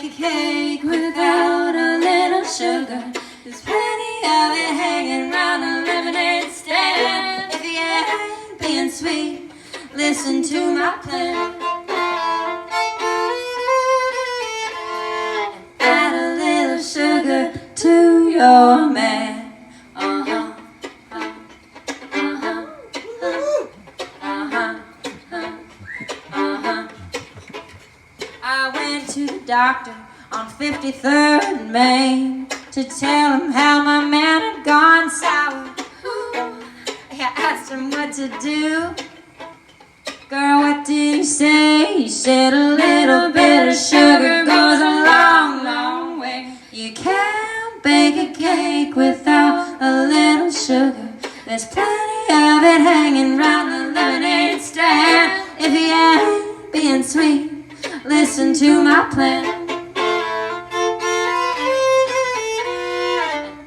bake a cake without a little sugar. There's plenty of it hanging round a lemonade stand. If you ain't being sweet, listen to my plan. Add a little sugar to your man. I went to the doctor on 53rd and Main to tell him how my man had gone sour. I asked him what to do. Girl, what did he say? He said a little bit of sugar goes a long, long way. You can't bake a cake without a little sugar. There's plenty of it hanging round the lemonade stand. If you ain't being sweet, listen to my plan.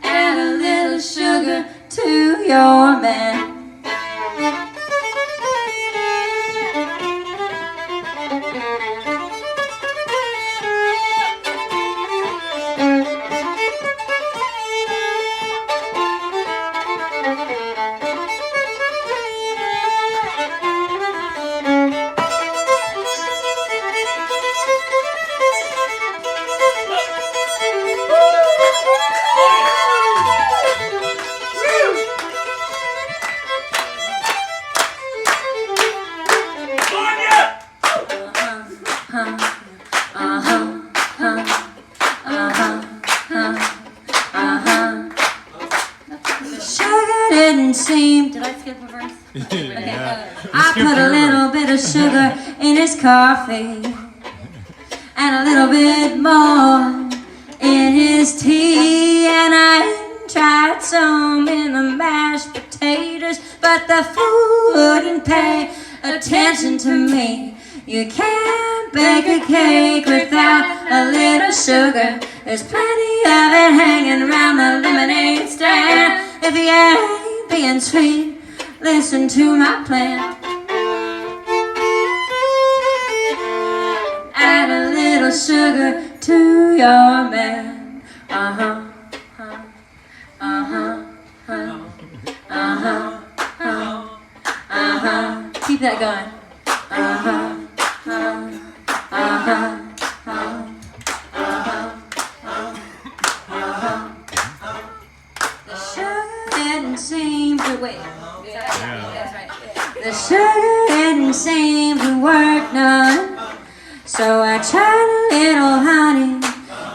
Add a little sugar to your man. Didn't seem. Did I skip a verse? Okay. Yeah. I put a little bit of sugar in his coffee and a little bit more in his tea, and I tried some in the mashed potatoes, but the fool wouldn't pay attention to me. You can't bake a cake without a little sugar. There's plenty of it hanging around the lemonade stand. If you ain't being sweet, listen to my plan. Add a little sugar to your man. Keep that going. The sugar didn't seem to wait. That's right. The sugar didn't seem to work none, so I tried a little honey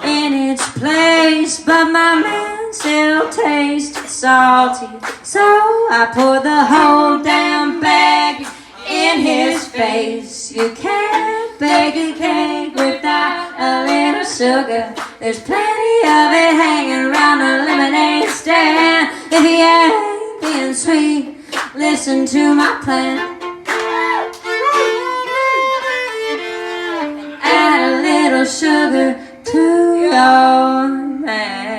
in its place, but my man still tasted salty, so I poured the whole damn bag in his face. You can't bake a cake without a little sugar. There's plenty of it hanging around the lemonade stand. If you ain't being sweet, listen to my plan. Add a little sugar to your man.